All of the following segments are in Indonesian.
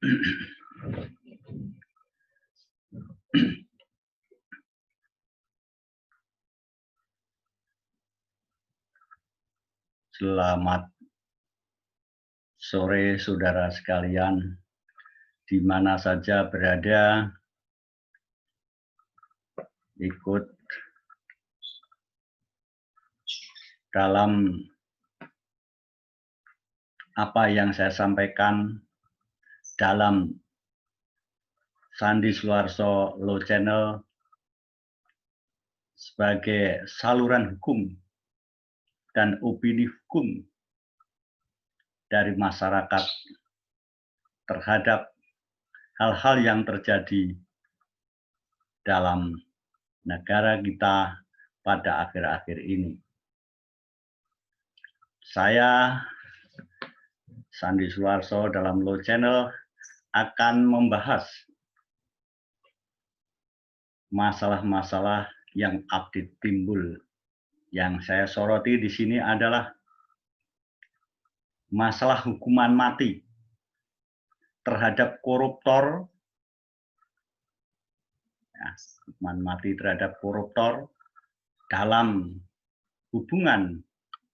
Selamat sore saudara sekalian, di mana saja berada, ikut dalam apa yang saya sampaikan dalam Sandi Suarso Law Channel sebagai saluran hukum dan opini hukum dari masyarakat terhadap hal-hal yang terjadi dalam negara kita pada akhir-akhir ini. Saya, Sandi Suarso dalam Law Channel, akan membahas masalah-masalah yang update timbul. Yang saya soroti di sini adalah masalah hukuman mati terhadap koruptor, hukuman mati terhadap koruptor dalam hubungan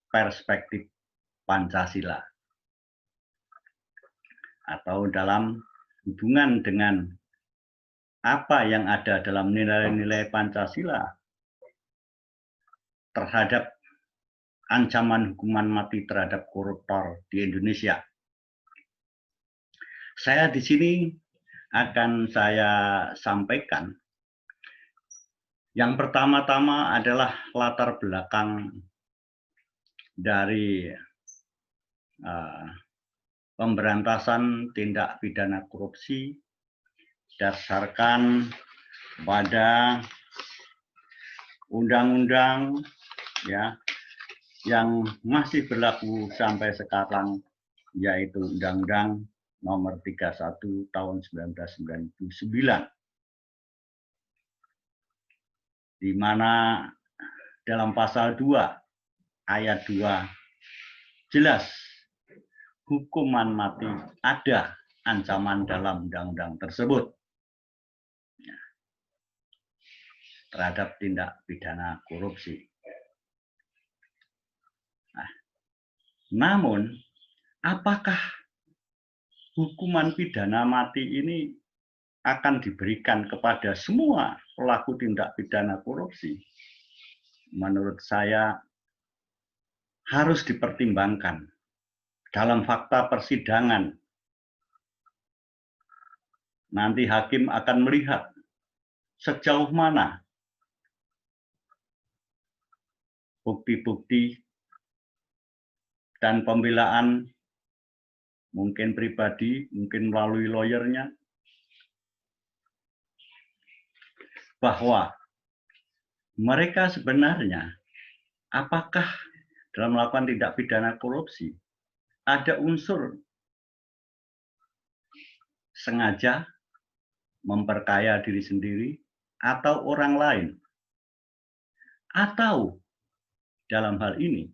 perspektif Pancasila, atau dalam hubungan dengan apa yang ada dalam nilai-nilai Pancasila terhadap ancaman hukuman mati terhadap koruptor di Indonesia. Saya di sini akan saya sampaikan. Yang pertama-tama adalah latar belakang dari pemberantasan tindak pidana korupsi berdasarkan pada undang-undang yang masih berlaku sampai sekarang, yaitu Undang-Undang Nomor 31 Tahun 1999, di mana dalam pasal 2 ayat 2 jelas hukuman mati ada ancaman dalam undang-undang tersebut terhadap tindak pidana korupsi. Namun, apakah hukuman pidana mati ini akan diberikan kepada semua pelaku tindak pidana korupsi? Menurut saya harus dipertimbangkan dalam fakta persidangan. Nanti hakim akan melihat sejauh mana bukti-bukti dan pembelaan, mungkin pribadi, mungkin melalui lawyernya, bahwa mereka sebenarnya apakah dalam melakukan tindak pidana korupsi ada unsur sengaja memperkaya diri sendiri atau orang lain, atau dalam hal ini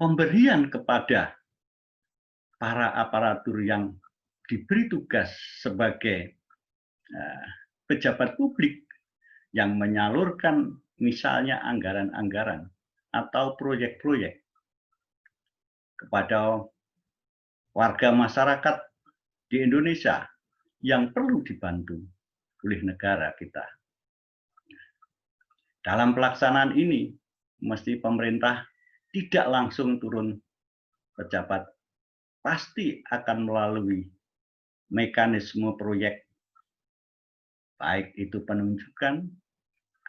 pemberian kepada para aparatur yang diberi tugas sebagai pejabat publik yang menyalurkan misalnya anggaran-anggaran atau proyek-proyek kepada warga masyarakat di Indonesia yang perlu dibantu oleh negara kita. Dalam pelaksanaan ini, mesti pemerintah tidak langsung turun pejabat, pasti akan melalui mekanisme proyek, baik itu penunjukan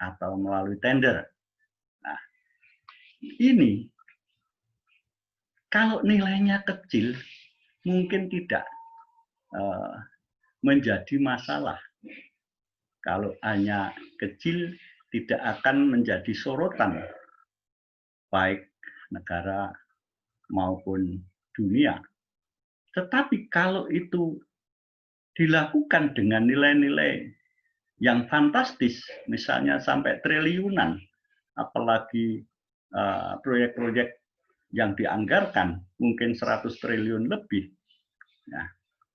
atau melalui tender. Nah, ini kalau nilainya kecil, mungkin tidak menjadi masalah. Kalau hanya kecil, tidak akan menjadi sorotan, baik negara maupun dunia. Tetapi kalau itu dilakukan dengan nilai-nilai yang fantastis, misalnya sampai triliunan, apalagi proyek-proyek yang dianggarkan mungkin 100 triliun lebih. Nah,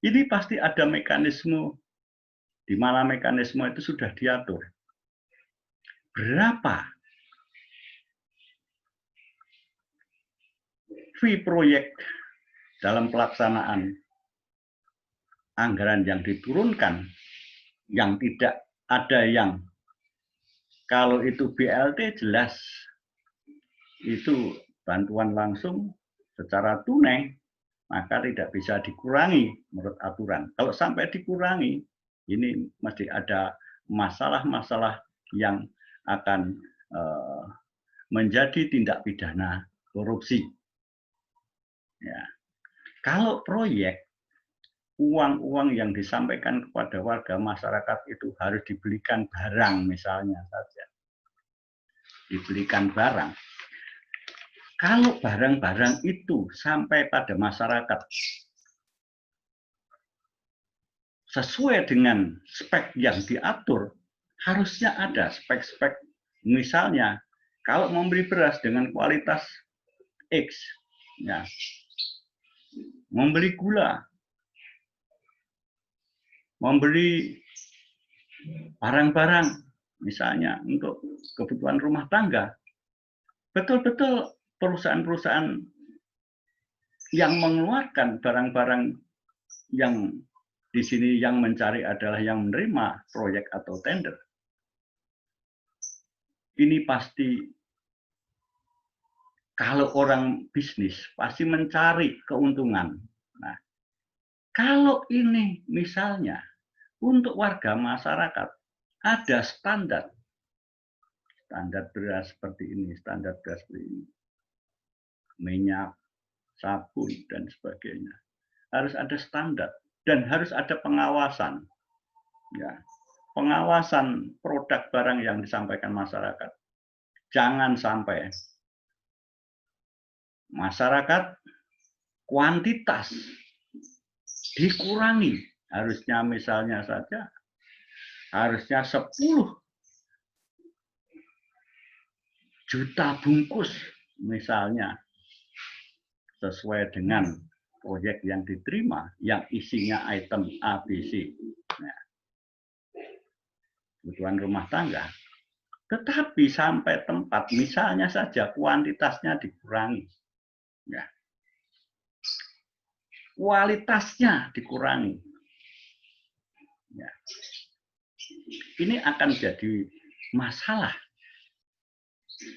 Ini pasti ada mekanisme, di mana mekanisme itu sudah diatur. Berapa fee proyek dalam pelaksanaan anggaran yang diturunkan, yang tidak ada yang, kalau itu BLT jelas, itu bantuan langsung secara tunai, maka tidak bisa dikurangi menurut aturan. Kalau sampai dikurangi, ini masih ada masalah-masalah yang akan menjadi tindak pidana korupsi. Ya. Kalau proyek, uang-uang yang disampaikan kepada warga masyarakat itu harus dibelikan barang misalnya saja. Dibelikan barang. Kalau barang-barang itu sampai pada masyarakat sesuai dengan spek yang diatur, harusnya ada spek-spek. Misalnya, kalau membeli beras dengan kualitas X, ya, membeli gula, membeli barang-barang, misalnya untuk kebutuhan rumah tangga, betul-betul perusahaan-perusahaan yang mengeluarkan barang-barang yang di sini yang mencari adalah yang menerima proyek atau tender. Ini pasti, kalau orang bisnis pasti mencari keuntungan. Nah, kalau ini misalnya untuk warga masyarakat ada standar beras seperti ini, standar beras seperti ini, minyak, sabun, dan sebagainya. Harus ada standar dan harus ada pengawasan. Ya, pengawasan produk barang yang disampaikan masyarakat. Jangan sampai masyarakat kuantitas dikurangi. Harusnya misalnya saja, harusnya 10 juta bungkus misalnya, sesuai dengan proyek yang diterima, yang isinya item ABC, nah, kebutuhan rumah tangga. Tetapi sampai tempat, misalnya saja kuantitasnya dikurangi, ya, kualitasnya dikurangi, ya, ini akan jadi masalah.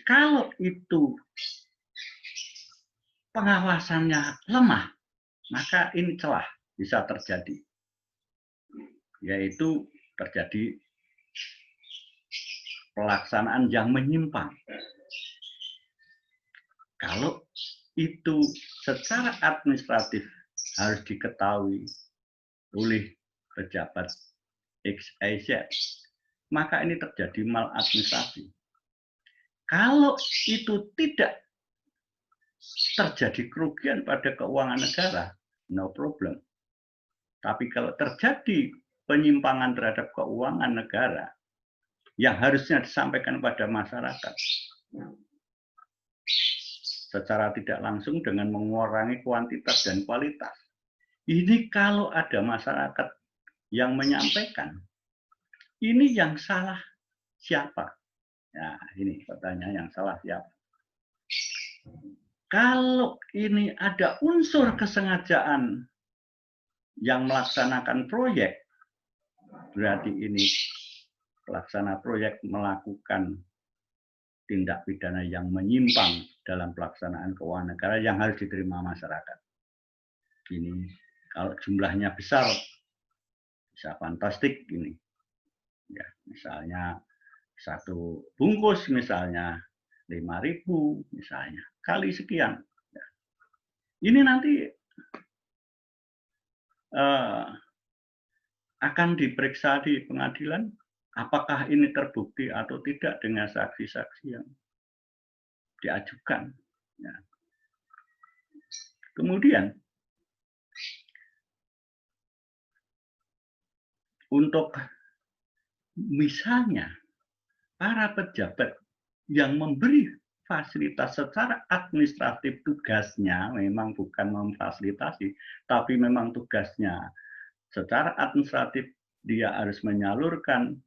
Kalau itu pengawasannya lemah, maka ini celah bisa terjadi, yaitu terjadi pelaksanaan yang menyimpang. Kalau itu secara administratif harus diketahui oleh pejabat XYZ, maka ini terjadi maladministrasi. Kalau itu tidak terjadi kerugian pada keuangan negara, no problem. Tapi kalau terjadi penyimpangan terhadap keuangan negara yang harusnya disampaikan pada masyarakat secara tidak langsung dengan mengurangi kuantitas dan kualitas, ini kalau ada masyarakat yang menyampaikan, ini yang salah siapa? Nah, ini pertanyaan, yang salah siapa? Kalau ini ada unsur kesengajaan yang melaksanakan proyek, berarti ini pelaksana proyek melakukan tindak pidana yang menyimpang dalam pelaksanaan keuangan negara yang harus diterima masyarakat. Ini kalau jumlahnya besar, bisa fantastik ini. Ya, misalnya satu bungkus misalnya 5.000 misalnya, kali sekian. Ya. Ini nanti akan diperiksa di pengadilan, apakah ini terbukti atau tidak dengan saksi-saksi yang diajukan. Ya. Kemudian, untuk misalnya para pejabat yang memberi fasilitas secara administratif, tugasnya memang bukan memfasilitasi, tapi memang tugasnya secara administratif dia harus menyalurkan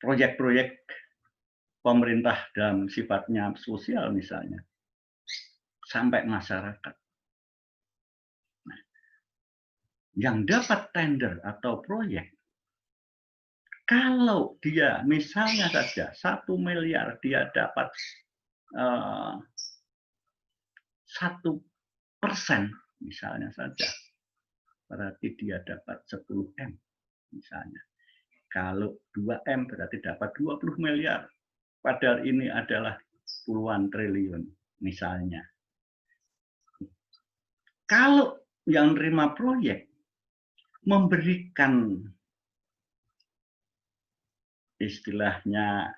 proyek-proyek pemerintah dalam sifatnya sosial misalnya, sampai masyarakat. Nah, yang dapat tender atau proyek, kalau dia misalnya saja 1 miliar dia dapat 1% misalnya saja, berarti dia dapat 10 M misalnya. Kalau 2 M berarti dapat 20 miliar. Padahal ini adalah puluhan triliun misalnya. Kalau yang nerima proyek memberikan istilahnya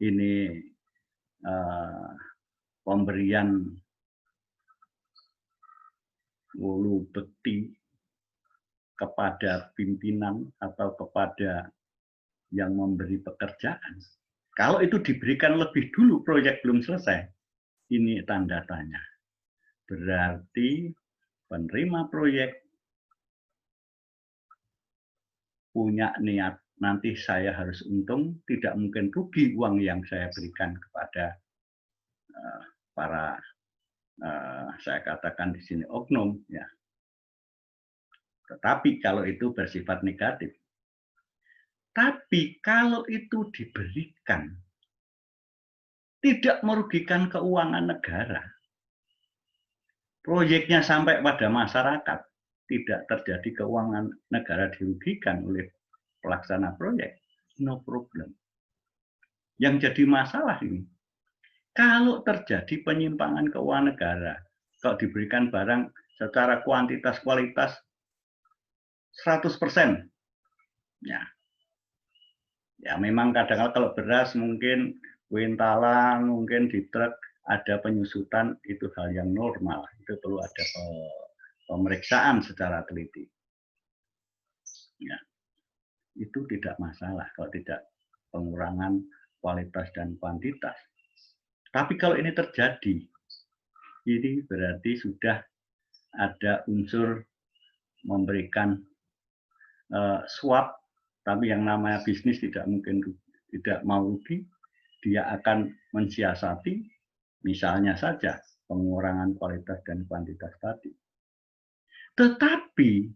ini pemberian wulu bekti kepada pimpinan atau kepada yang memberi pekerjaan. Kalau itu diberikan lebih dulu proyek belum selesai, ini tanda tanya. Berarti penerima proyek punya niat, nanti saya harus untung, tidak mungkin rugi uang yang saya berikan kepada para, saya katakan di sini oknum, ya. Tetapi kalau itu bersifat negatif. Tapi kalau itu diberikan, tidak merugikan keuangan negara, proyeknya sampai pada masyarakat, tidak terjadi keuangan negara dirugikan oleh pelaksana proyek, no problem. Yang jadi masalah ini, kalau terjadi penyimpangan keuangan negara, kalau diberikan barang secara kuantitas kualitas 100%, ya memang kadang kalau beras mungkin kuintalan, mungkin di truk ada penyusutan, itu hal yang normal, itu perlu ada pemeriksaan secara teliti. Ya, itu tidak masalah kalau tidak pengurangan kualitas dan kuantitas. Tapi kalau ini terjadi, ini berarti sudah ada unsur memberikan suap, tapi yang namanya bisnis tidak mungkin tidak mau rugi, dia akan mensiasati, misalnya saja pengurangan kualitas dan kuantitas tadi. Tetapi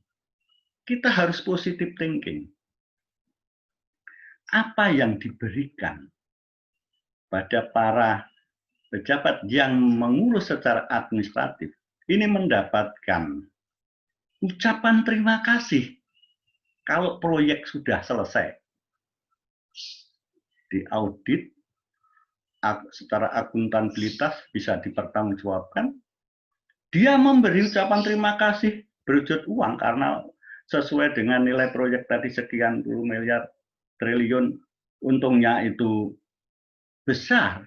kita harus positive thinking. Apa yang diberikan pada para pejabat yang mengurus secara administratif ini mendapatkan ucapan terima kasih kalau proyek sudah selesai, diaudit secara akuntabilitas bisa dipertanggungjawabkan, dia memberi ucapan terima kasih berwujud uang karena sesuai dengan nilai proyek tadi sekian puluh miliar triliun, untungnya itu besar.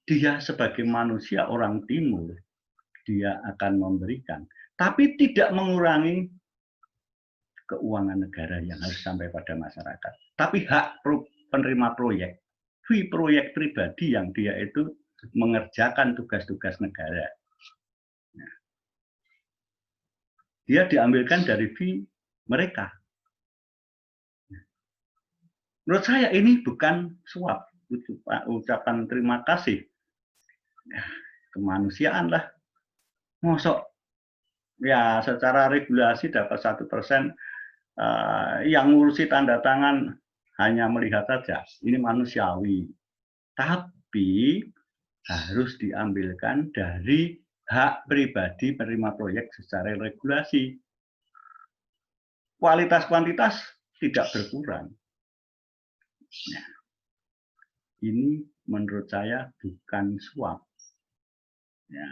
Dia sebagai manusia orang timur, dia akan memberikan, tapi tidak mengurangi keuangan negara yang harus sampai pada masyarakat. Tapi hak penerima proyek, fee proyek pribadi yang dia itu mengerjakan tugas-tugas negara. Nah, dia diambilkan dari fee mereka. Menurut saya ini bukan suap, ucapan terima kasih. Ya, kemanusiaan lah. Mosok ya secara regulasi dapat 1%, yang ngurusi tanda tangan hanya melihat saja, ini manusiawi. Tapi harus diambilkan dari hak pribadi penerima proyek secara regulasi. Kualitas kuantitas tidak berkurang. Nah, ini menurut saya bukan suap. Ya,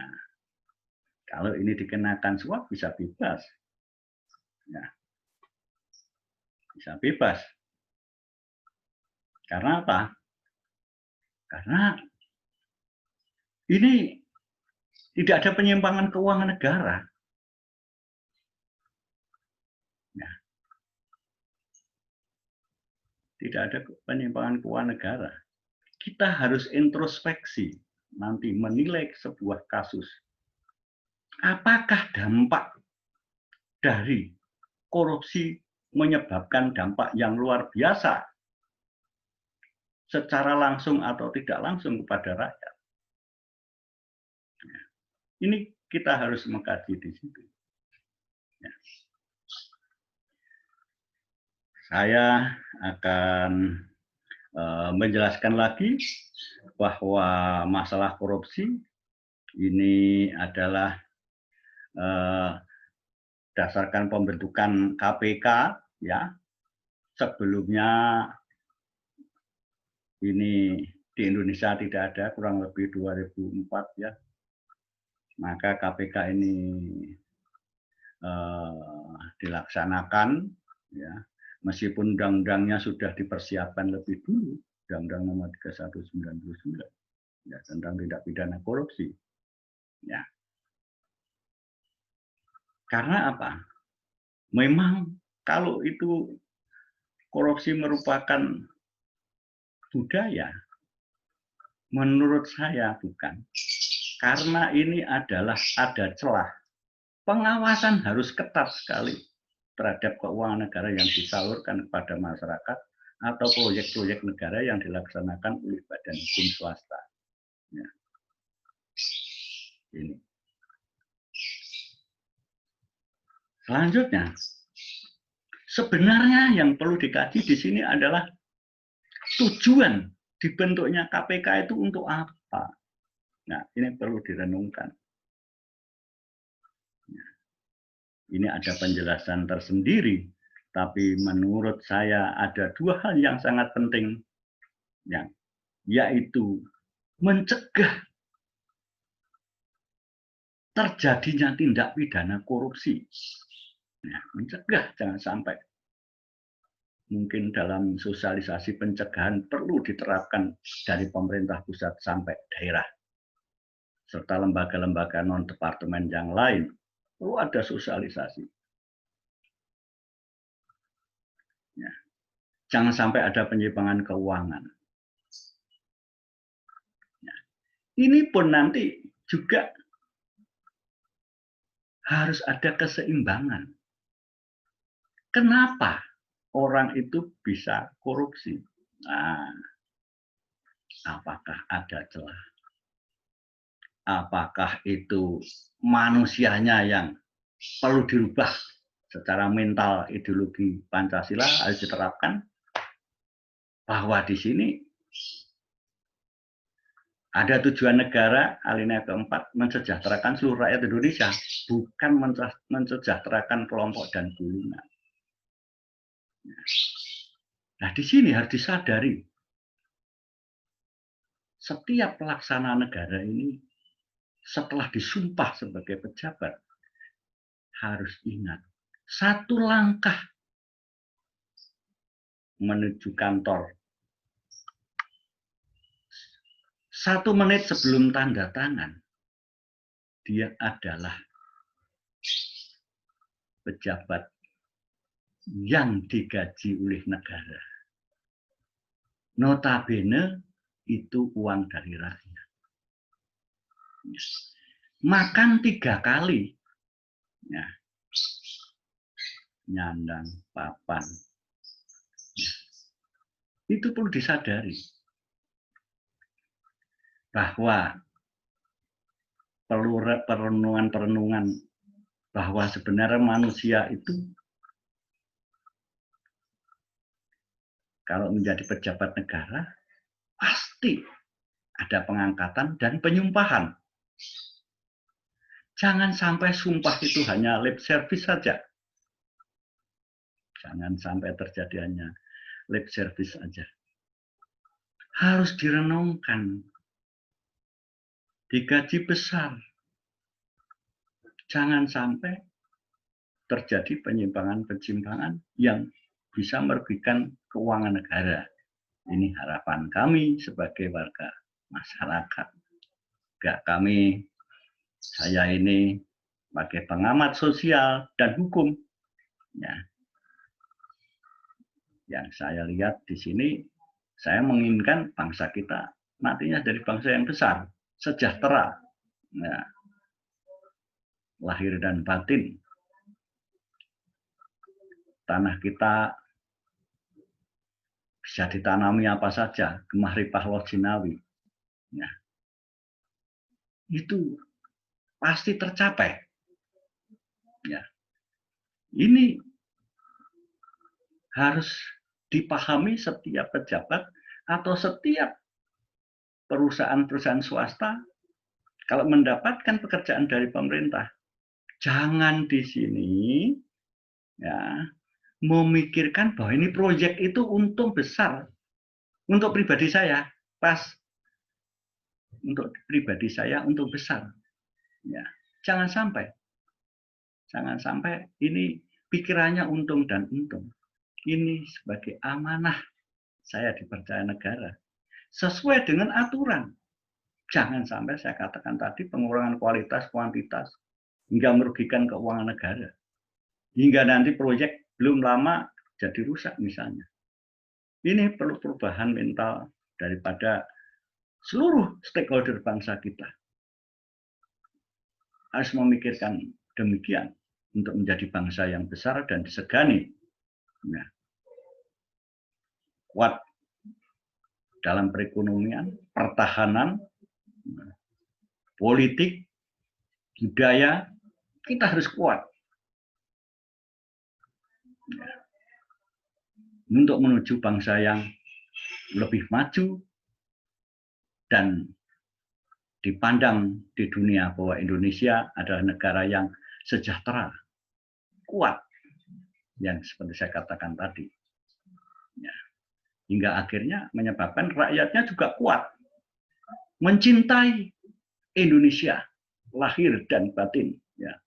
kalau ini dikenakan suap bisa bebas. Ya, bisa bebas. Karena apa? Karena ini tidak ada penyimpangan keuangan negara. Ya. Tidak ada penyimpangan keuangan negara. Kita harus introspeksi. nanti menilai sebuah kasus, apakah dampak dari korupsi menyebabkan dampak yang luar biasa secara langsung atau tidak langsung kepada rakyat. Ini kita harus mengkaji di situ. Ya. Saya akan menjelaskan lagi bahwa masalah korupsi ini adalah berdasarkan pembentukan KPK, ya. Sebelumnya ini di Indonesia tidak ada, kurang lebih 2004, ya. Maka KPK ini dilaksanakan, ya, meskipun undang-undangnya sudah dipersiapkan lebih dulu, Undang-Undang Nomor 31/99, ya, tentang tindak pidana korupsi, ya. Karena apa? Memang kalau itu korupsi merupakan budaya, menurut saya bukan. Karena ini adalah ada celah. Pengawasan harus ketat sekali terhadap keuangan negara yang disalurkan kepada masyarakat atau proyek-proyek negara yang dilaksanakan oleh badan hukum swasta. Ya. Ini. Selanjutnya, sebenarnya yang perlu dikaji di sini adalah tujuan dibentuknya KPK itu untuk apa? Nah, ini perlu direnungkan. Ini ada penjelasan tersendiri, tapi menurut saya ada dua hal yang sangat penting, ya, yaitu mencegah terjadinya tindak pidana korupsi. Ya, mencegah, jangan sampai. Mungkin dalam sosialisasi pencegahan perlu diterapkan dari pemerintah pusat sampai daerah, serta lembaga-lembaga non-departemen yang lain. Perlu ada sosialisasi. Ya. Jangan sampai ada penyimpangan keuangan. Ya. Ini pun nanti juga harus ada keseimbangan. Kenapa orang itu bisa korupsi? Nah, apakah ada celah? Apakah itu manusianya yang perlu dirubah secara mental, ideologi Pancasila harus diterapkan? Bahwa di sini ada tujuan negara, alinea keempat, mensejahterakan seluruh rakyat Indonesia, bukan mensejahterakan kelompok dan golongan. Nah, di sini harus disadari, setiap pelaksana negara ini setelah disumpah sebagai pejabat harus ingat, satu langkah menuju kantor, 1 menit sebelum tanda tangan, dia adalah pejabat yang digaji oleh negara. Notabene itu uang dari rakyat. Makan 3 kali, ya, nyandang, papan, ya. Itu perlu disadari bahwa perlu perenungan bahwa sebenarnya manusia itu kalau menjadi pejabat negara pasti ada pengangkatan dan penyumpahan. Jangan sampai sumpah itu hanya lip service saja. Jangan sampai terjadi hanya lip service saja. Harus direnungkan. Digaji besar. Jangan sampai terjadi penyimpangan-penyimpangan yang bisa merugikan keuangan negara. Ini harapan kami sebagai warga masyarakat. Saya ini sebagai pengamat sosial dan hukum, ya. Yang saya lihat di sini, saya menginginkan bangsa kita nantinya dari bangsa yang besar, sejahtera, ya, lahir dan batin. Tanah kita bisa ditanami apa saja, gemah ripah lojinawi. Ya. Itu pasti tercapai. Ya. Ini harus dipahami setiap pejabat atau setiap perusahaan-perusahaan swasta kalau mendapatkan pekerjaan dari pemerintah. Jangan di sini ya memikirkan bahwa ini proyek itu untung besar untuk pribadi saya, pas untuk pribadi saya untung besar. Ya, jangan sampai ini pikirannya untung dan untung. Ini sebagai amanah saya dipercaya negara sesuai dengan aturan. Jangan sampai saya katakan tadi pengurangan kualitas kuantitas hingga merugikan keuangan negara. Hingga nanti proyek belum lama jadi rusak misalnya. Ini perlu perubahan mental daripada seluruh stakeholder bangsa kita. Harus memikirkan demikian untuk menjadi bangsa yang besar dan disegani. Nah, kuat dalam perekonomian, pertahanan, politik, budaya, kita harus kuat. Untuk menuju bangsa yang lebih maju dan dipandang di dunia bahwa Indonesia adalah negara yang sejahtera, kuat, yang seperti saya katakan tadi. Ya. Hingga akhirnya menyebabkan rakyatnya juga kuat, mencintai Indonesia, lahir dan batin. Ya.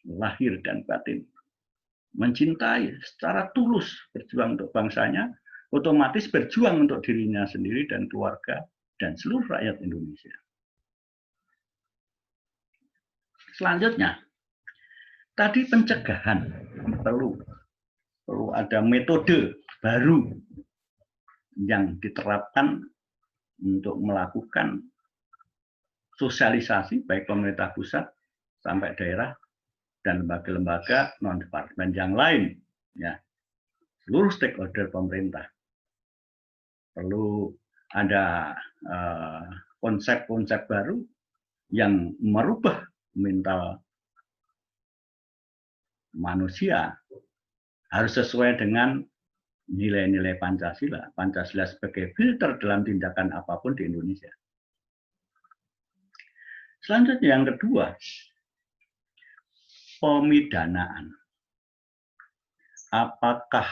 Lahir dan batin. Mencintai secara tulus, berjuang untuk bangsanya, otomatis berjuang untuk dirinya sendiri dan keluarga dan seluruh rakyat Indonesia. Selanjutnya, tadi pencegahan perlu ada metode baru yang diterapkan untuk melakukan sosialisasi baik pemerintah pusat sampai daerah dan lembaga-lembaga non-departemen yang lain, ya, seluruh stakeholder pemerintah. Perlu ada konsep-konsep baru yang merubah mental manusia, harus sesuai dengan nilai-nilai Pancasila. Pancasila sebagai filter dalam tindakan apapun di Indonesia. Selanjutnya yang kedua, pemidanaan. Apakah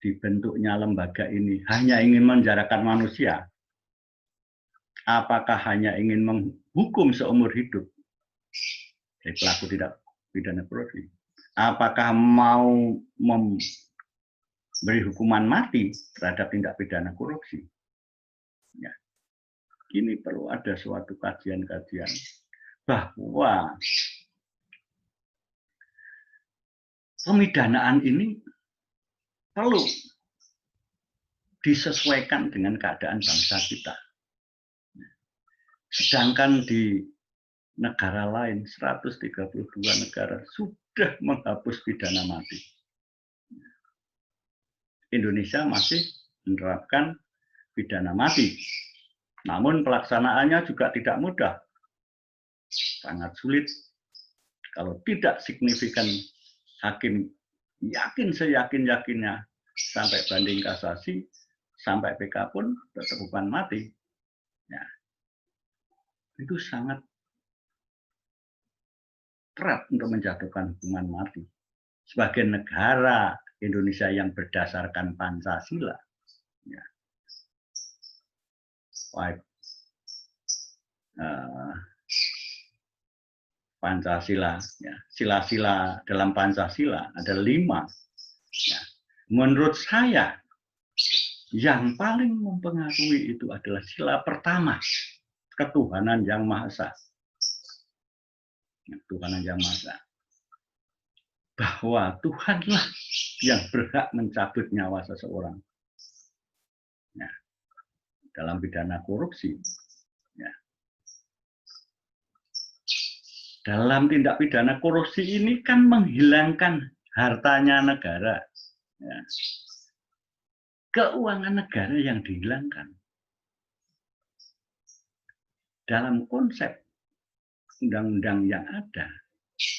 dibentuknya lembaga ini hanya ingin menjarakan manusia? Apakah hanya ingin menghukum seumur hidup dari pelaku tidak pidana korupsi? Apakah mau memberi hukuman mati terhadap tindak pidana korupsi? Ya. Ini perlu ada suatu kajian-kajian bahwa pemidanaan ini perlu disesuaikan dengan keadaan bangsa kita. Sedangkan di negara lain, 132 negara sudah menghapus pidana mati. Indonesia masih menerapkan pidana mati. Namun pelaksanaannya juga tidak mudah. Sangat sulit. Kalau tidak signifikan, hakim yakin seyakin-yakinnya sampai banding kasasi, sampai PK pun tetap hukuman mati. Ya. Itu sangat berat untuk menjatuhkan hukuman mati. Sebagai negara Indonesia yang berdasarkan Pancasila, ya, Pancasila, ya, sila-sila dalam Pancasila ada 5. Ya. Menurut saya, yang paling mempengaruhi itu adalah sila pertama, ketuhanan yang Maha Esa. Ketuhanan yang Maha Esa. Bahwa Tuhanlah yang berhak mencabut nyawa seseorang. Ya. dalam pidana korupsi. Ya. Dalam tindak pidana korupsi ini kan menghilangkan hartanya negara. Ya. Keuangan negara yang dihilangkan. Dalam konsep undang-undang yang ada,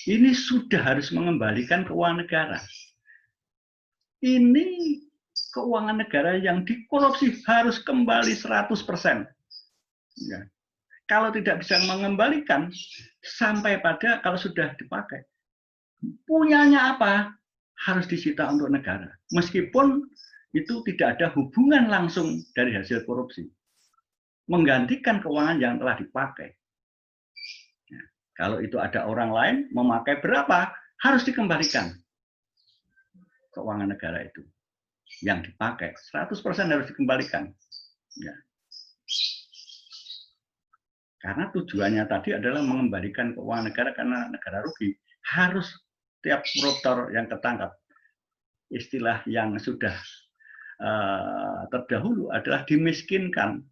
ini sudah harus mengembalikan keuangan negara. Ini keuangan negara yang dikorupsi harus kembali 100%. Ya. Kalau tidak bisa mengembalikan, sampai pada kalau sudah dipakai, punyanya apa? Harus disita untuk negara. Meskipun itu tidak ada hubungan langsung dari hasil korupsi. Menggantikan keuangan yang telah dipakai. Ya. Kalau itu ada orang lain, memakai berapa? Harus dikembalikan keuangan negara itu. Yang dipakai, 100% harus dikembalikan. Ya. Karena tujuannya tadi adalah mengembalikan keuangan negara karena negara rugi. Harus tiap koruptor yang ketangkap, istilah yang sudah terdahulu adalah dimiskinkan.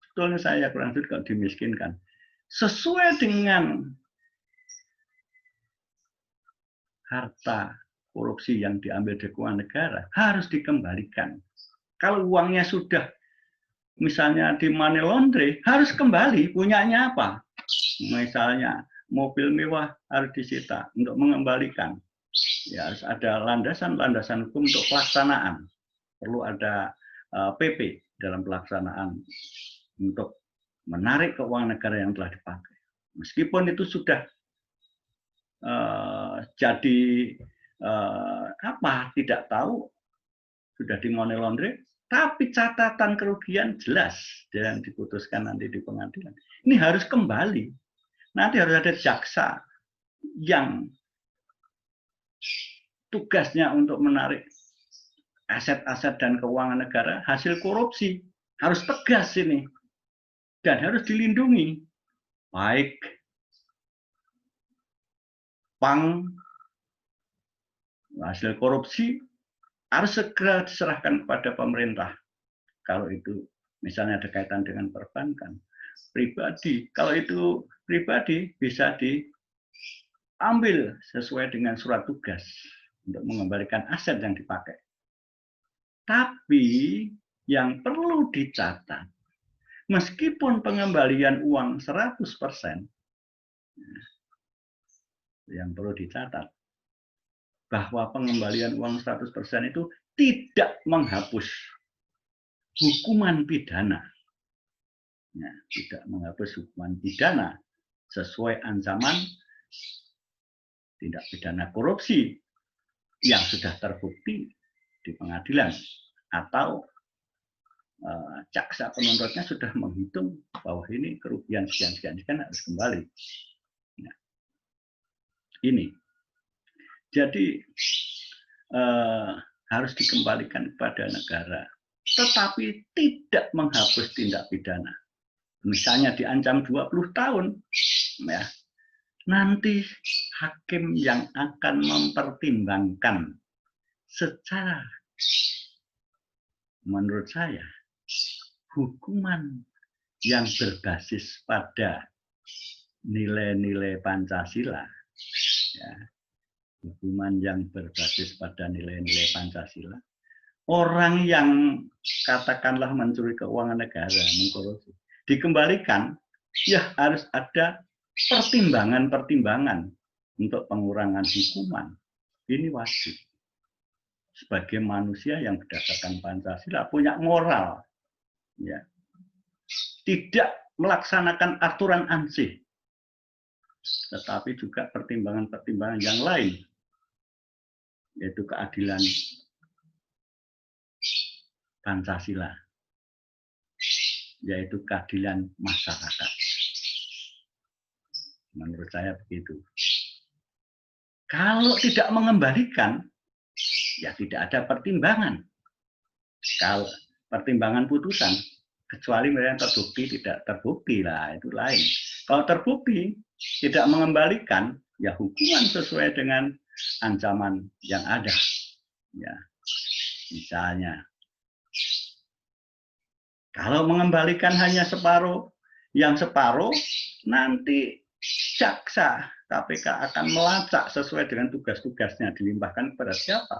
Sebetulnya saya kurang lebih kalau dimiskinkan. Sesuai dengan harta korupsi yang diambil dari keuangan negara, harus dikembalikan. Kalau uangnya sudah misalnya di money laundry, harus kembali, punyanya apa? Misalnya mobil mewah harus disita untuk mengembalikan. Ya, harus ada landasan hukum untuk pelaksanaan. Perlu ada PP dalam pelaksanaan untuk menarik keuangan negara yang telah dipakai. Meskipun itu sudah jadi apa tidak tahu, sudah di money laundry, tapi catatan kerugian jelas dan diputuskan nanti di pengadilan. Ini harus kembali. Nanti harus ada jaksa yang tugasnya untuk menarik aset-aset dan keuangan negara hasil korupsi. Harus tegas ini. Dan harus dilindungi. Baik pang hasil korupsi harus segera diserahkan kepada pemerintah. Kalau itu misalnya ada kaitan dengan perbankan. Pribadi, kalau itu pribadi bisa diambil sesuai dengan surat tugas untuk mengembalikan aset yang dipakai. Tapi yang perlu dicatat, meskipun pengembalian uang 100%, yang perlu dicatat, bahwa pengembalian uang 100% itu tidak menghapus hukuman pidana. Ya, tidak menghapus hukuman pidana sesuai ancaman tindak pidana korupsi yang sudah terbukti di pengadilan atau jaksa penuntutnya sudah menghitung bahwa ini kerugian sekian harus kembali. Nah, ini jadi harus dikembalikan kepada negara, tetapi tidak menghapus tindak pidana. Misalnya diancam 20 tahun, ya, nanti hakim yang akan mempertimbangkan secara, menurut saya, hukuman yang berbasis pada nilai-nilai Pancasila, ya, hukuman yang berbasis pada nilai-nilai Pancasila, orang yang katakanlah mencuri keuangan negara, mengkorupsi, dikembalikan, ya harus ada pertimbangan-pertimbangan untuk pengurangan hukuman. Ini wajib. Sebagai manusia yang berdasarkan Pancasila punya moral, ya, tidak melaksanakan aturan ansih, tetapi juga pertimbangan-pertimbangan yang lain, yaitu keadilan Pancasila, yaitu keadilan masyarakat. Menurut saya begitu. Kalau tidak mengembalikan, ya tidak ada pertimbangan. Kalau pertimbangan putusan, kecuali mereka terbukti tidak terbukti lah, itu lain. Kalau terbukti tidak mengembalikan, ya hukuman sesuai dengan ancaman yang ada. Ya, misalnya Kalau mengembalikan hanya separuh, yang separuh nanti jaksa KPK akan melacak sesuai dengan tugas-tugasnya, dilimpahkan kepada siapa.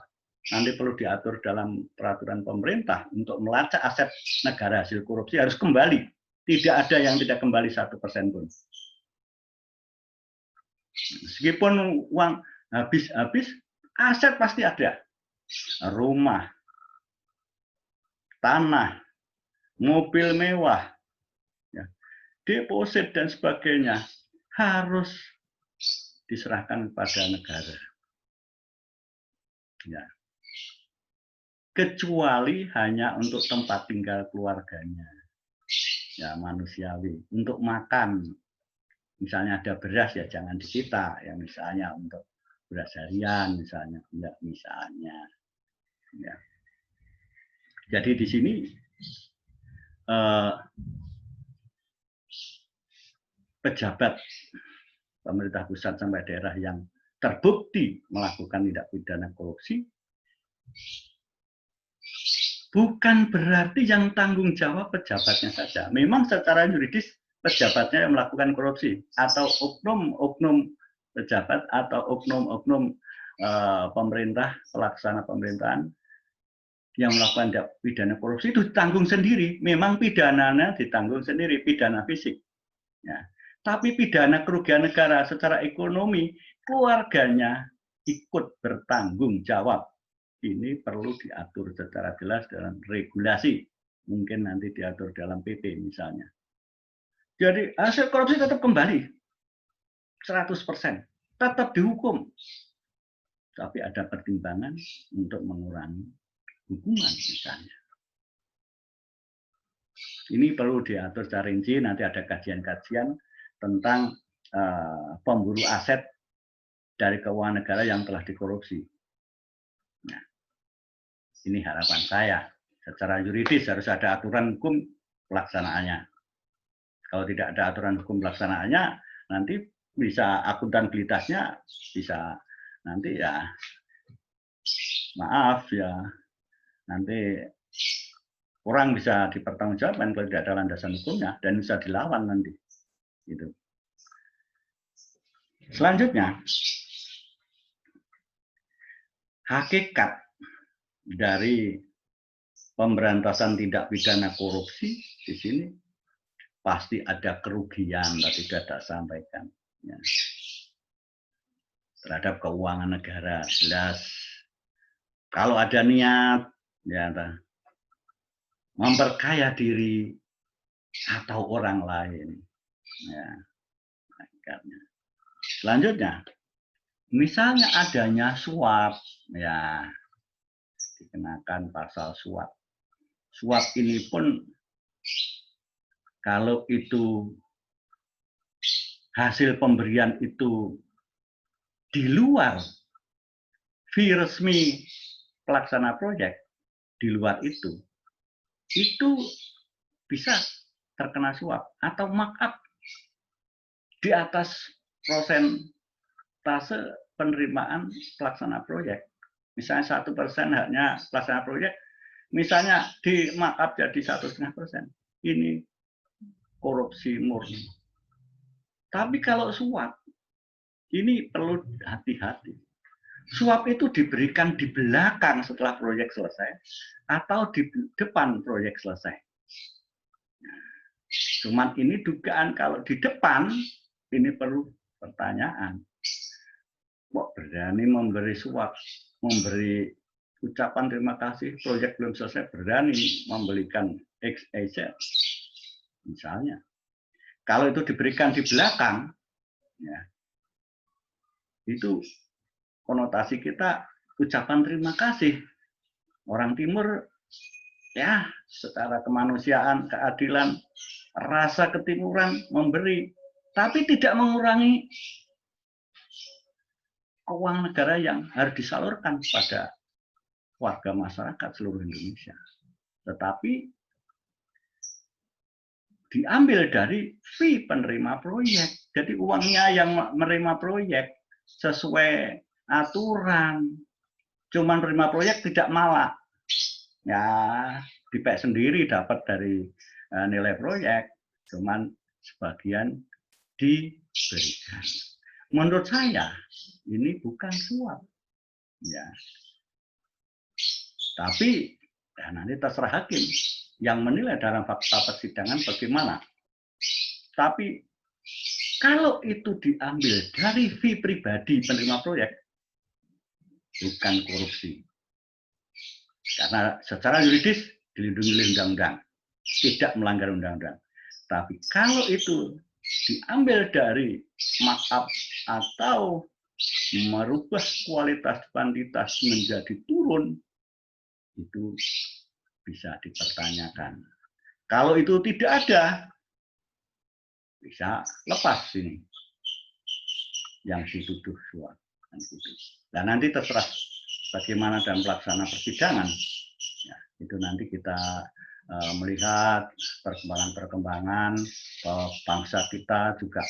Nanti perlu diatur dalam peraturan pemerintah untuk melacak aset negara hasil korupsi harus kembali. Tidak ada yang tidak kembali 1% pun. Meskipun uang habis-habis, aset pasti ada. Rumah, tanah, mobil mewah, deposit dan sebagainya harus diserahkan kepada negara. Ya. Kecuali hanya untuk tempat tinggal keluarganya. Ya, manusiawi. Untuk makan, misalnya ada beras ya jangan disita, ya misalnya untuk beras harian misalnya, ya misalnya. Ya. Jadi di sini pejabat pemerintah pusat sampai daerah yang terbukti melakukan tindak pidana korupsi bukan berarti yang tanggung jawab pejabatnya saja. Memang secara yuridis pejabatnya yang melakukan korupsi atau oknum-oknum pejabat atau oknum-oknum pemerintah, pelaksana pemerintahan yang melakukan tindak pidana korupsi itu ditanggung sendiri. Memang pidananya ditanggung sendiri, pidana fisik. Ya. Tapi pidana kerugian negara secara ekonomi, keluarganya ikut bertanggung jawab. Ini perlu diatur secara jelas dalam regulasi. Mungkin nanti diatur dalam PP misalnya. Jadi hasil korupsi tetap kembali. 100%. Tetap dihukum. Tapi ada pertimbangan untuk mengurangi hukuman misalnya. Ini perlu diatur secara rinci. Nanti ada kajian-kajian tentang pemburu aset dari keuangan negara yang telah dikorupsi. Nah, ini harapan saya. Secara yuridis harus ada aturan hukum pelaksanaannya. Kalau tidak ada aturan hukum pelaksanaannya, nanti bisa akuntabilitasnya bisa nanti ya maaf ya nanti orang bisa dipertanggungjawabkan kalau tidak ada landasan hukumnya dan bisa dilawan nanti. Gitu. Selanjutnya, hakikat dari pemberantasan tindak pidana korupsi di sini pasti ada kerugian, tadi sudah sampaikan. Ya. Terhadap keuangan negara, jelas. Kalau ada niat, ya, memperkaya diri atau orang lain. Ya. Selanjutnya, misalnya adanya suap, ya dikenakan pasal suap. Suap ini pun kalau itu hasil pemberian itu di luar fee resmi pelaksana proyek, di luar itu bisa terkena suap atau markup di atas persentase penerimaan pelaksana proyek. Misalnya 1% haknya pelaksana proyek, misalnya di markup jadi 1,5%. Ini korupsi murni. Tapi kalau suap, ini perlu hati-hati. Suap itu diberikan di belakang setelah proyek selesai atau di depan proyek selesai. Cuman ini dugaan kalau di depan, ini perlu pertanyaan. Kok berani memberi suap, memberi ucapan terima kasih, proyek belum selesai, berani membelikan XYZ. Misalnya. Kalau itu diberikan di belakang, ya, itu konotasi kita ucapan terima kasih. Orang Timur ya secara kemanusiaan, keadilan, rasa ketimuran memberi, tapi tidak mengurangi keuangan negara yang harus disalurkan pada warga masyarakat seluruh Indonesia. Tetapi diambil dari fee penerima proyek. Jadi uangnya yang menerima proyek sesuai aturan. Cuman penerima proyek tidak malak. Ya, DPEK sendiri dapat dari nilai proyek, cuman sebagian diberikan. Menurut saya ini bukan suap, ya. Tapi ya nanti terserah hakim yang menilai dalam fakta persidangan bagaimana. Tapi kalau itu diambil dari fee pribadi penerima proyek, bukan korupsi. Karena secara yuridis dilindungi oleh undang-undang, tidak melanggar undang-undang. Tapi kalau itu diambil dari markup atau merubah kualitas kuantitas menjadi turun, itu bisa dipertanyakan. Kalau itu tidak ada, bisa lepas ini yang dituduh suap. Dan nanti terserah bagaimana dalam pelaksana persidangan. Ya, itu nanti kita melihat perkembangan-perkembangan bangsa kita juga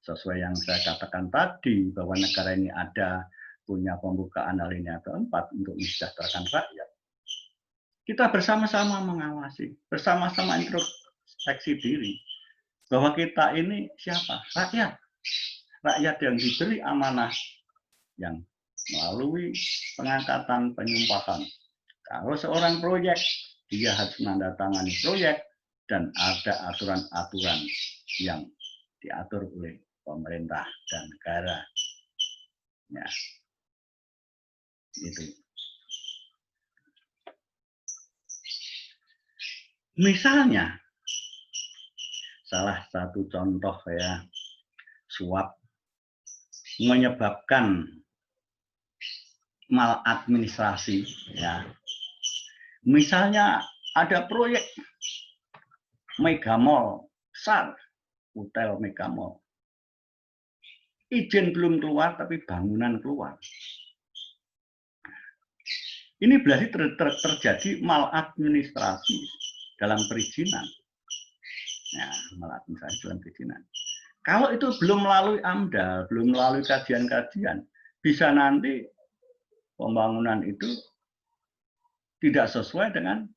sesuai yang saya katakan tadi bahwa negara ini ada punya pembukaan alinea keempat untuk mensejahterakan rakyat. Kita bersama-sama mengawasi, bersama-sama introspeksi diri bahwa kita ini siapa? Rakyat. Rakyat yang diberi amanah yang melalui pengangkatan penyumpahan. Kalau seorang proyek, dia harus menandatangani proyek dan ada aturan-aturan yang diatur oleh pemerintah dan negara. Ya, itu. Misalnya, salah satu contoh ya, suap menyebabkan maladministrasi. Ya, misalnya ada proyek Megamall besar, hotel Megamall. Izin belum keluar, tapi bangunan keluar. Ini berarti terjadi maladministrasi dalam perizinan. Ya, maladministrasi dalam perizinan. Kalau itu belum melalui AMDAL, belum melalui kajian-kajian, bisa nanti pembangunan itu tidak sesuai dengan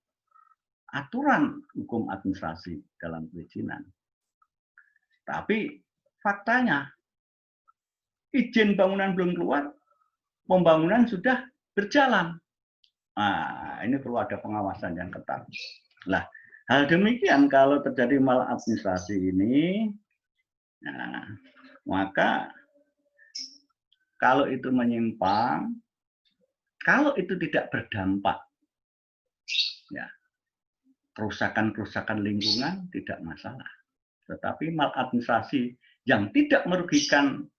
aturan hukum administrasi dalam perizinan. Tapi faktanya, izin bangunan belum keluar, pembangunan sudah berjalan. Nah, ini perlu ada pengawasan yang ketat. Nah, hal demikian kalau terjadi maladministrasi ini, nah, maka kalau itu menyimpang, kalau itu tidak berdampak, ya, kerusakan-kerusakan lingkungan tidak masalah. Tetapi maladministrasi yang tidak merugikan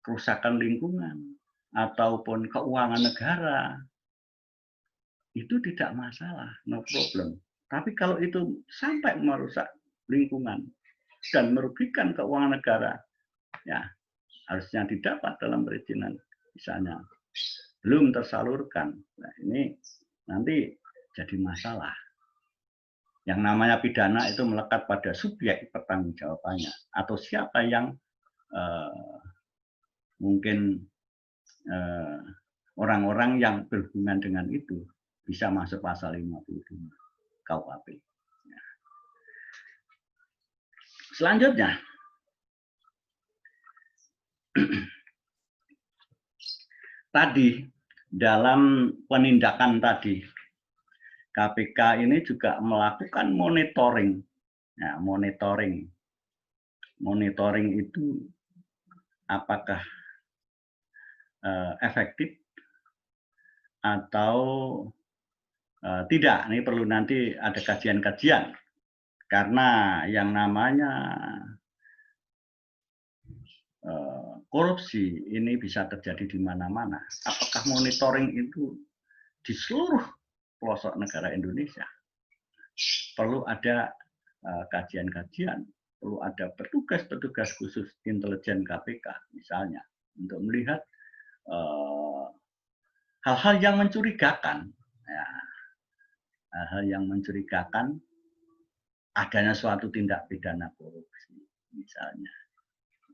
kerusakan lingkungan ataupun keuangan negara, itu tidak masalah, no problem. Tapi kalau itu sampai merusak lingkungan dan merugikan keuangan negara, ya harusnya didapat dalam perizinan, misalnya belum tersalurkan. Nah, ini nanti jadi masalah. Yang namanya pidana itu melekat pada subjek pertanggungjawabannya atau siapa yang mungkin orang-orang yang berhubungan dengan itu bisa masuk pasal 52 KUHP. Selanjutnya, tadi dalam penindakan tadi, KPK ini juga melakukan monitoring. Ya, monitoring itu apakah efektif atau tidak. Ini perlu nanti ada kajian-kajian. Karena yang namanya korupsi ini bisa terjadi di mana-mana. Apakah monitoring itu di seluruh pelosok negara Indonesia? Perlu ada kajian-kajian, perlu ada petugas-petugas khusus intelijen KPK misalnya untuk melihat hal-hal yang mencurigakan, ya, hal-hal yang mencurigakan adanya suatu tindak pidana korupsi misalnya.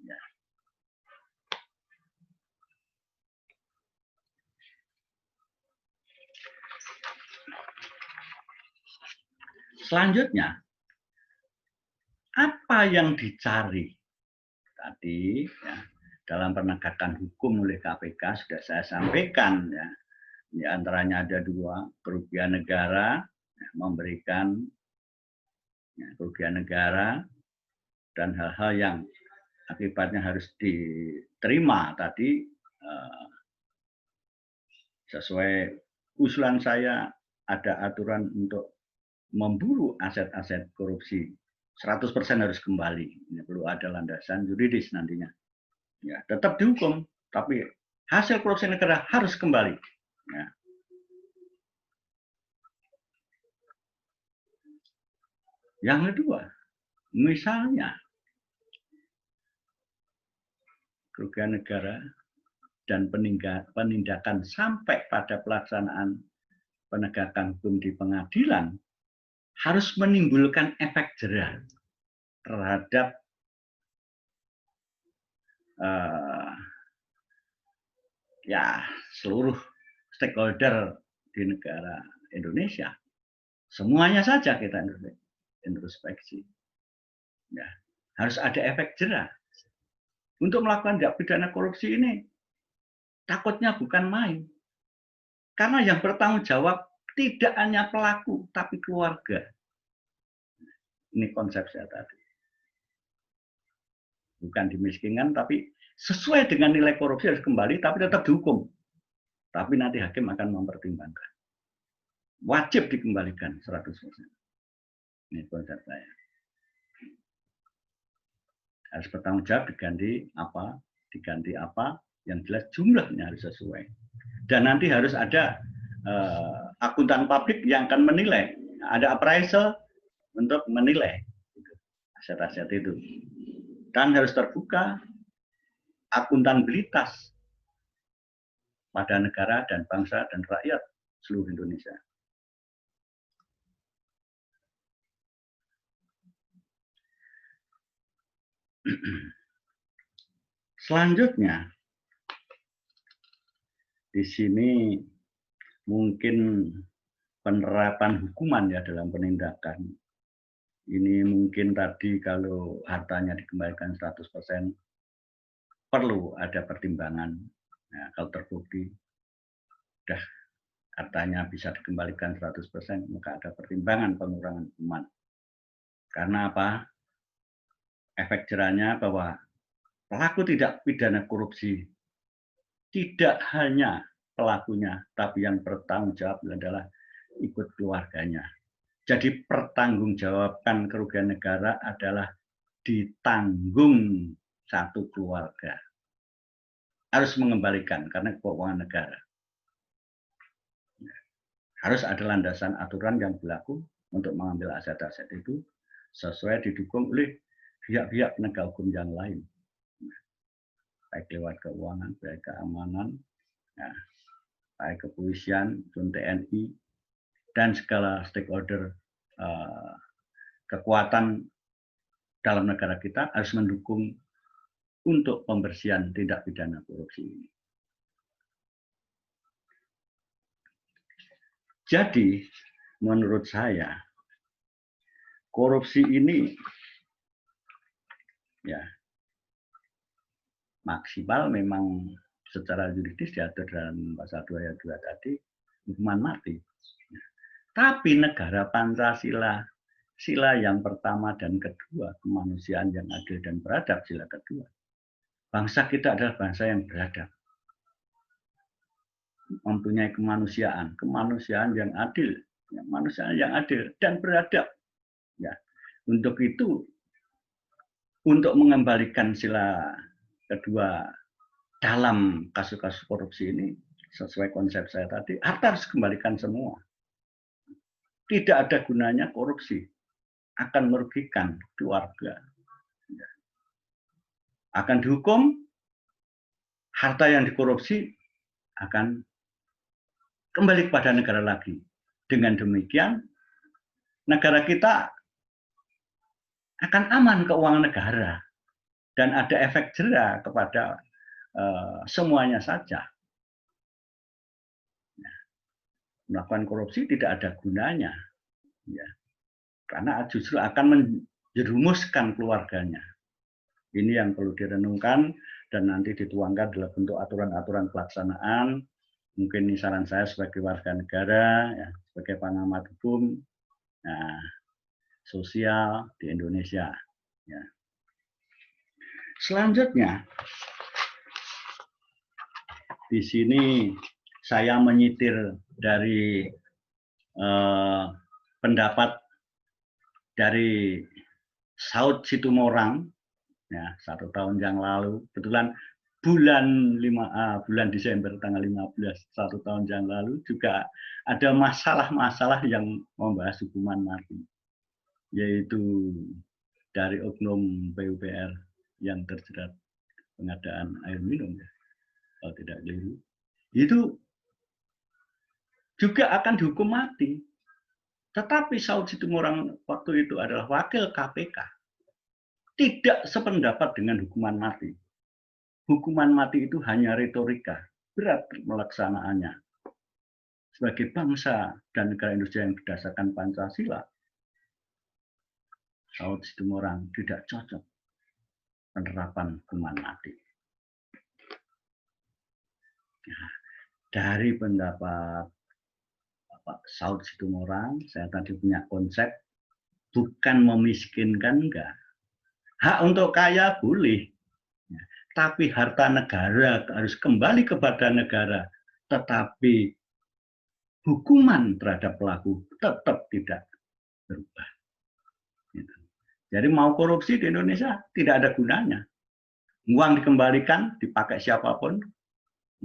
Ya. selanjutnya, apa yang dicari tadi ya, dalam penegakan hukum oleh KPK sudah saya sampaikan ya. Di antaranya ada 2, kerugian negara, ya, memberikan ya, kerugian negara dan hal-hal yang akibatnya harus diterima tadi sesuai usulan saya ada aturan untuk memburu aset-aset korupsi 100% harus kembali. Ini perlu ada landasan yuridis nantinya. Ya, tetap dihukum, tapi hasil korupsi negara harus kembali. Ya. Yang kedua, misalnya kerugian negara dan penindakan sampai pada pelaksanaan penegakan hukum di pengadilan harus menimbulkan efek jera terhadap ya seluruh stakeholder di negara Indonesia. Semuanya saja kita introspeksi. Ya, harus ada efek jera. Untuk melakukan tindak pidana korupsi ini takutnya bukan main. Karena yang bertanggung jawab tidak hanya pelaku, tapi keluarga. Ini konsep saya tadi. Bukan dimiskinkan, tapi sesuai dengan nilai korupsi harus kembali, tapi tetap dihukum. Tapi nanti hakim akan mempertimbangkan. Wajib dikembalikan 100%. Ini konsep saya. Harus bertanggung jawab diganti apa, yang jelas jumlahnya harus sesuai. Dan nanti harus ada akuntan publik yang akan menilai. Ada appraisal untuk menilai aset-aset itu. Dan harus terbuka akuntabilitas pada negara dan bangsa dan rakyat seluruh Indonesia. Selanjutnya, di sini mungkin penerapan hukuman ya dalam penindakan. Ini mungkin tadi kalau hartanya dikembalikan 100% perlu ada pertimbangan. Nah, kalau terbukti sudah hartanya bisa dikembalikan 100%, maka ada pertimbangan pengurangan hukuman. Karena apa? Efek jerahnya bahwa pelaku tidak pidana korupsi tidak hanya pelakunya, tapi yang bertanggung jawab adalah ikut keluarganya. Jadi pertanggungjawabkan kerugian negara adalah ditanggung satu keluarga. Harus mengembalikan karena keuangan negara. Harus ada landasan aturan yang berlaku untuk mengambil aset-aset itu sesuai didukung oleh pihak-pihak penegak hukum yang lain. Baik lewat keuangan, baik keamanan, ya, baik kepolisian, TNI, dan segala stakeholder kekuatan dalam negara kita harus mendukung untuk pembersihan tindak pidana korupsi ini. Jadi, menurut saya, korupsi ini ya maksimal memang secara yuridis diatur dalam pasal 2 ayat 2 tadi hukuman mati. Tapi negara Pancasila, sila yang pertama dan kedua, kemanusiaan yang adil dan beradab, sila kedua. Bangsa kita adalah bangsa yang beradab. Mempunyai kemanusiaan yang adil, kemanusiaan yang adil dan beradab. Ya. Untuk itu, untuk mengembalikan sila kedua dalam kasus-kasus korupsi ini, sesuai konsep saya tadi, harta harus kembalikan semua. Tidak ada gunanya korupsi, akan merugikan keluarga. Akan dihukum, harta yang dikorupsi akan kembali kepada negara lagi. Dengan demikian, negara kita akan aman keuangan negara. Dan ada efek jera kepada semuanya saja. Melakukan korupsi tidak ada gunanya. Ya. Karena justru akan menjerumuskan keluarganya. Ini yang perlu direnungkan dan nanti dituangkan dalam bentuk aturan-aturan pelaksanaan. Mungkin ini saran saya sebagai warga negara, ya, sebagai pengamat hukum, nah, sosial di Indonesia. Ya. Selanjutnya, di sini saya menyitir dari pendapat dari Saud Situmorang, ya, 1 tahun yang lalu, kebetulan bulan Desember tanggal 15, 1 tahun yang lalu juga ada masalah-masalah yang membahas hukuman mati, yaitu dari oknum PUPR yang terjerat pengadaan air minum, ya, kalau tidak keliru, itu juga akan dihukum mati. Tetapi Saud Situmorang waktu itu adalah wakil KPK, tidak sependapat dengan hukuman mati. Hukuman mati itu hanya retorika, berat melaksanaannya. Sebagai bangsa dan negara Indonesia yang berdasarkan Pancasila, Saud Situmorang tidak cocok penerapan hukuman mati. Nah, dari pendapat Bapak Saud Situmorang, saya tadi punya konsep bukan memiskinkan, enggak. Hak untuk kaya boleh, tapi harta negara harus kembali kepada negara. Tetapi hukuman terhadap pelaku tetap tidak berubah. Jadi mau korupsi di Indonesia tidak ada gunanya. Uang dikembalikan, dipakai siapapun.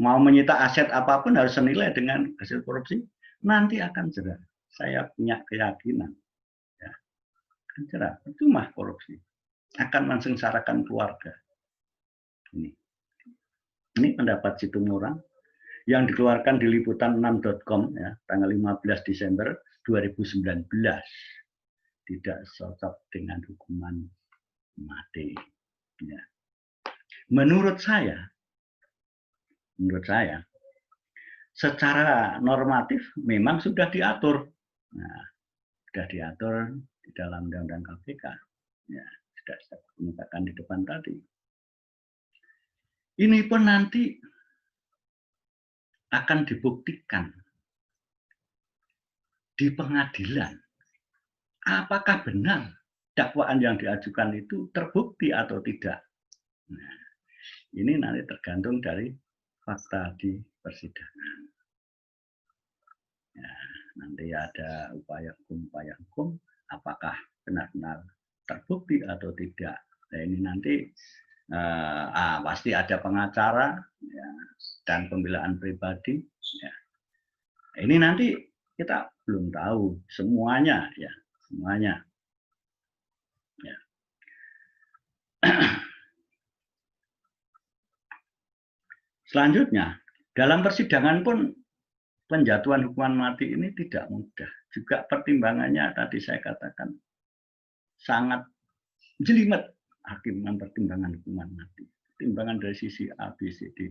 Mau menyita aset apapun harus senilai dengan hasil korupsi. Nanti akan jerah. Saya punya keyakinan. Ya, akan jerah. Cuma korupsi. Akan mensengsarakan keluarga. Ini pendapat Situmorang yang dikeluarkan di liputan6.com, ya, tanggal 15 Desember 2019. Tidak cocok dengan hukuman mati. Ya. Menurut saya, secara normatif memang sudah diatur. Nah, sudah diatur di dalam Undang-Undang KPK. Ya, sudah saya kemukakan di depan tadi. Ini pun nanti akan dibuktikan di pengadilan. Apakah benar dakwaan yang diajukan itu terbukti atau tidak? Nah, ini nanti tergantung dari fakta di persidangan. Ya, nanti ada upaya hukum, apakah benar-benar terbukti atau tidak. Nah, ini nanti pasti ada pengacara, ya, dan pembelaan pribadi. Ya. Ini nanti kita belum tahu semuanya, ya, semuanya. Ya. Selanjutnya, dalam persidangan pun penjatuhan hukuman mati ini tidak mudah. Juga pertimbangannya tadi saya katakan sangat jelimet hakim mempertimbangkan hukuman mati. Pertimbangan dari sisi A, B, C, D.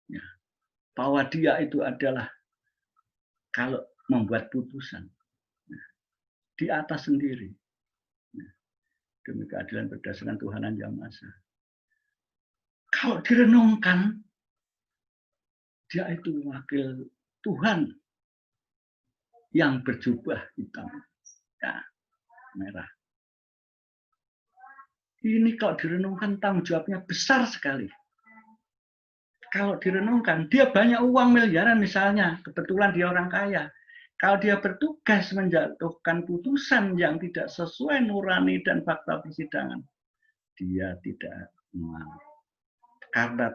Ya. Bahwa dia itu adalah kalau membuat putusan, ya, di atas sendiri. Ya. Demi keadilan berdasarkan Tuhanan Yang Maha Esa. Kalau direnungkan, dia itu wakil Tuhan yang berjubah hitam, ya, merah. Ini kalau direnungkan tanggung jawabnya besar sekali. Kalau direnungkan, dia banyak uang miliaran misalnya, kebetulan dia orang kaya. Kalau dia bertugas menjatuhkan putusan yang tidak sesuai nurani dan fakta persidangan, dia tidak mau. Karena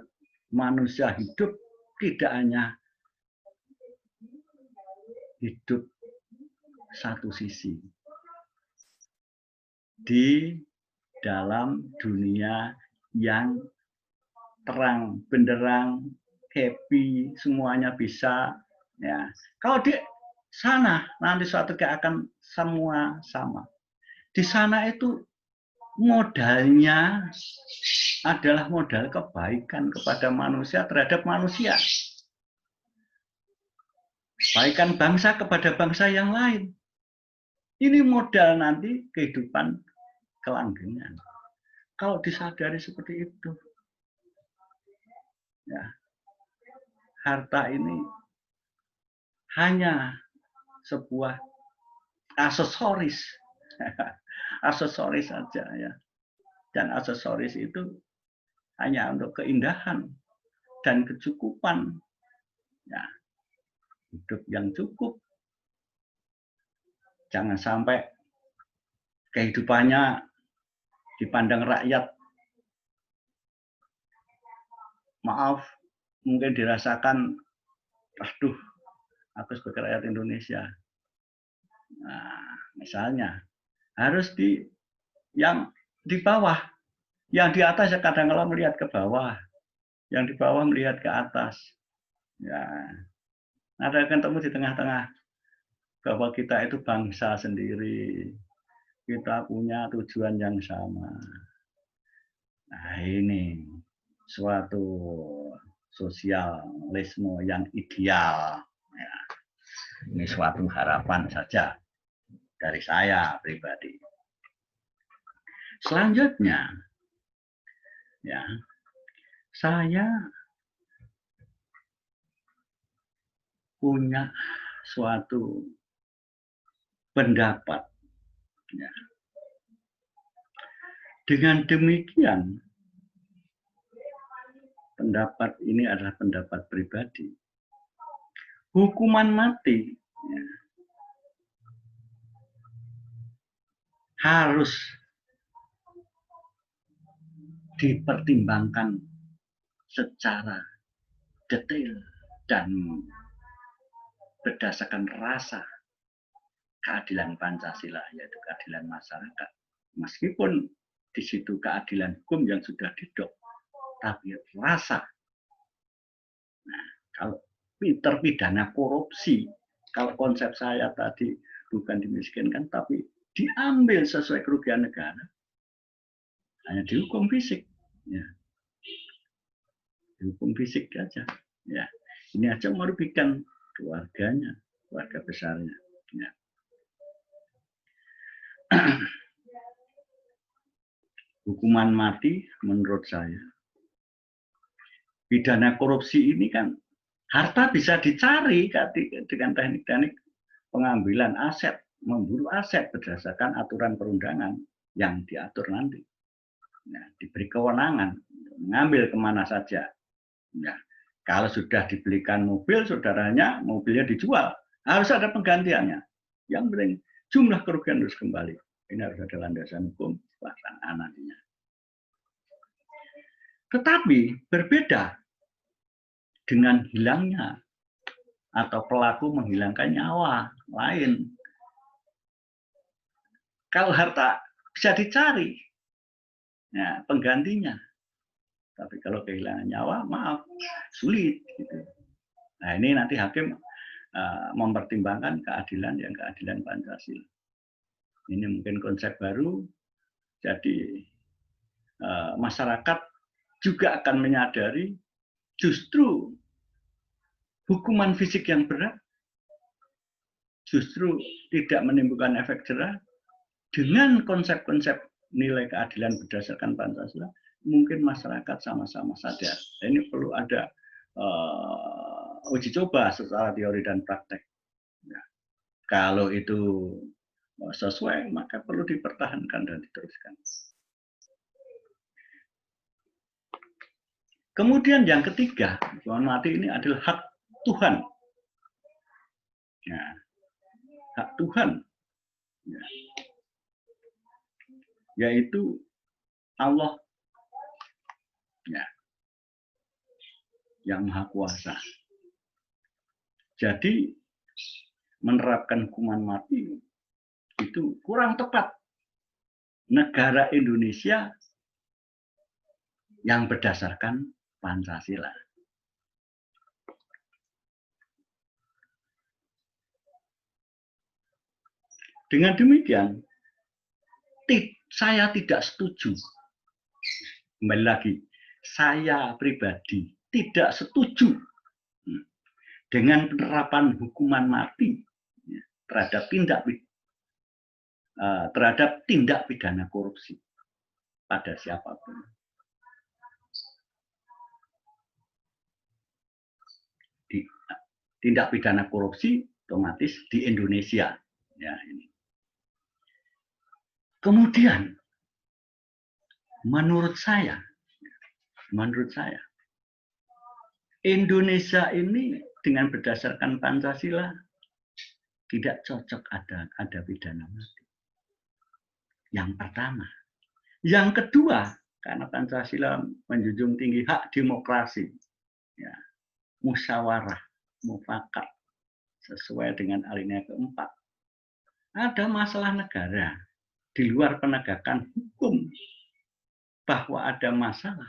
manusia hidup tidak hanya hidup satu sisi. Di dalam dunia yang terang, benderang, happy, semuanya bisa. Ya. Kalau di sana nanti suatu ketika akan semua sama. Di sana itu modalnya adalah modal kebaikan kepada manusia terhadap manusia. Kebaikan bangsa kepada bangsa yang lain. Ini modal nanti kehidupan kelanggengan. Kalau disadari seperti itu, ya, harta ini hanya sebuah aksesoris, aksesoris saja ya. Dan aksesoris itu hanya untuk keindahan dan kecukupan, ya, hidup yang cukup. Jangan sampai kehidupannya dipandang rakyat, maaf, mungkin dirasakan, aduh, aku sebagai rakyat Indonesia. Nah, misalnya, harus yang di bawah, yang di atas ya kadang-kadang melihat ke bawah, yang di bawah melihat ke atas. Ya, ada ketemu di tengah-tengah, bahwa kita itu bangsa sendiri, kita punya tujuan yang sama. Nah, ini suatu sosialisme yang ideal. Ya, ini suatu harapan saja dari saya pribadi. Selanjutnya, ya, saya punya suatu pendapat. Ya. Dengan demikian, pendapat ini adalah pendapat pribadi. Hukuman mati, ya, harus dipertimbangkan secara detail dan berdasarkan rasa keadilan Pancasila, yaitu keadilan masyarakat. Meskipun di situ keadilan hukum yang sudah didok, tapi rasa. Nah, kalau terpidana korupsi, kalau konsep saya tadi bukan dimiskinkan, tapi diambil sesuai kerugian negara, hanya dihukum fisik. Ya. Dihukum fisik aja. Ya. Ini aja merugikan keluarganya, keluarga besarnya. Ya. Hukuman mati menurut saya, pidana korupsi ini kan harta bisa dicari dengan teknik-teknik pengambilan aset, memburu aset berdasarkan aturan perundangan yang diatur nanti. Nah, diberi kewenangan mengambil kemana saja. Ya, kalau sudah dibelikan mobil, saudaranya mobilnya dijual, harus ada penggantiannya. Yang penting jumlah kerugian harus kembali. Ini harus ada landasan hukum pelaksanaan nantinya. Tetapi berbeda dengan hilangnya atau pelaku menghilangkan nyawa lain. Kalau harta bisa dicari, ya, penggantinya. Tapi kalau kehilangan nyawa, maaf, sulit. Gitu. Nah, ini nanti hakim mempertimbangkan keadilan yang keadilan Pancasila. Ini mungkin konsep baru, jadi masyarakat juga akan menyadari justru hukuman fisik yang berat justru tidak menimbulkan efek jerah. Dengan konsep-konsep nilai keadilan berdasarkan Pancasila, mungkin masyarakat sama-sama sadar. Ini perlu ada uji coba secara teori dan praktek. Ya. Kalau itu sesuai, maka perlu dipertahankan dan diteruskan. Kemudian yang ketiga, hukuman mati ini adalah hak Tuhan. Ya. Hak Tuhan. Ya. Yaitu Allah, ya, yang Maha Kuasa. Jadi menerapkan hukuman mati itu kurang tepat. Negara Indonesia yang berdasarkan Pancasila. Dengan demikian, saya tidak setuju. Kembali lagi, saya pribadi tidak setuju dengan penerapan hukuman mati terhadap tindak terhadap tindak pidana korupsi pada siapapun. Tindak pidana korupsi otomatis di Indonesia. Ya, ini. Kemudian, menurut saya, Indonesia ini dengan berdasarkan Pancasila tidak cocok ada pidana mati. Yang pertama. Yang kedua, karena Pancasila menjunjung tinggi hak demokrasi, ya, musyawarah, mufakat, sesuai dengan alinea keempat. Ada masalah negara di luar penegakan hukum, bahwa ada masalah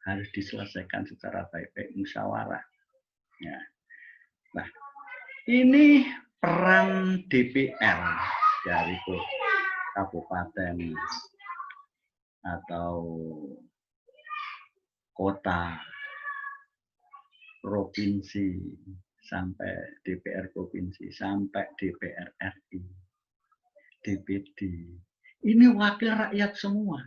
harus diselesaikan secara baik-baik, musyawarah. Ya. Nah, ini peran DPR dari kabupaten atau kota, provinsi, sampai DPR provinsi, sampai DPR RI, DPD. Ini wakil rakyat semua.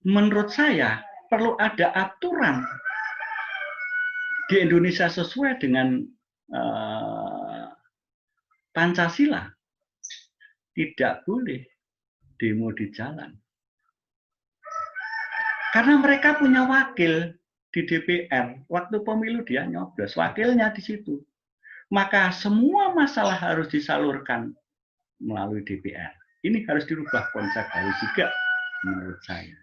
Menurut saya perlu ada aturan di Indonesia sesuai dengan Pancasila. Tidak boleh demo di jalan. Karena mereka punya wakil di DPR. Waktu pemilu dia nyoblos, wakilnya di situ. Maka semua masalah harus disalurkan melalui DPR. Ini harus dirubah konsep harus juga menurut saya.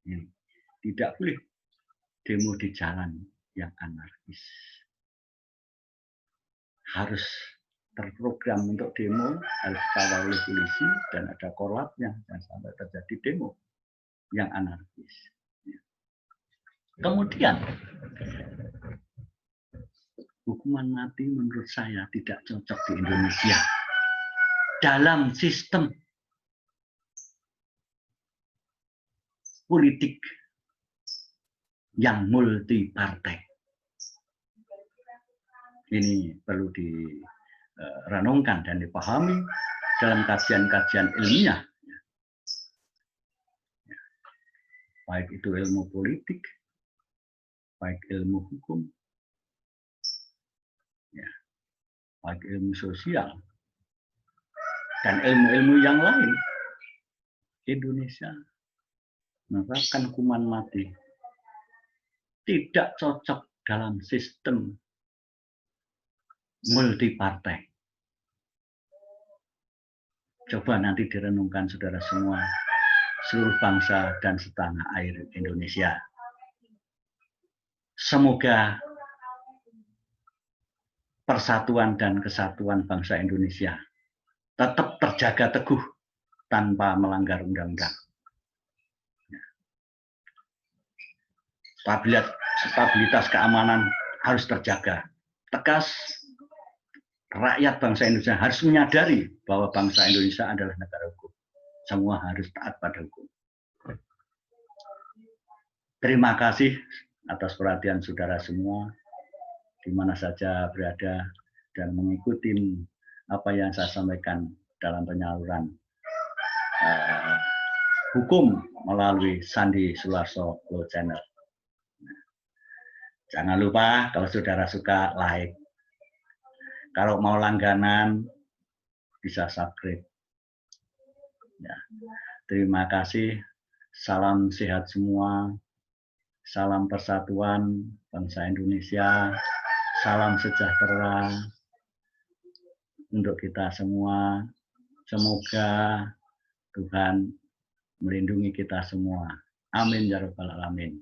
Ini. Tidak boleh demo di jalan yang anarkis. Harus terprogram untuk demo, harus dikawal oleh polisi dan ada korlapnya, dan sampai terjadi demo yang anarkis. Kemudian, hukuman mati menurut saya tidak cocok di Indonesia dalam sistem politik yang multi partai. Ini perlu direnungkan dan dipahami dalam kajian-kajian ilmiah. Baik itu ilmu politik, baik ilmu hukum, ya, baik ilmu sosial, dan ilmu-ilmu yang lain. Indonesia menerapkan hukuman mati tidak cocok dalam sistem multi partai. Coba nanti direnungkan saudara semua, seluruh bangsa dan setanah air Indonesia. Semoga persatuan dan kesatuan bangsa Indonesia tetap terjaga teguh tanpa melanggar undang-undang. Stabilitas keamanan harus terjaga. Tegas, rakyat bangsa Indonesia harus menyadari bahwa bangsa Indonesia adalah negara hukum. Semua harus taat pada hukum. Terima kasih atas perhatian saudara semua, di mana saja berada, dan mengikuti apa yang saya sampaikan dalam penyaluran hukum melalui Sandi Sularso Law Channel. Jangan lupa kalau saudara suka like. Kalau mau langganan bisa subscribe. Ya. Terima kasih. Salam sehat semua. Salam persatuan bangsa Indonesia. Salam sejahtera untuk kita semua. Semoga Tuhan melindungi kita semua. Amin ya rabbal alamin.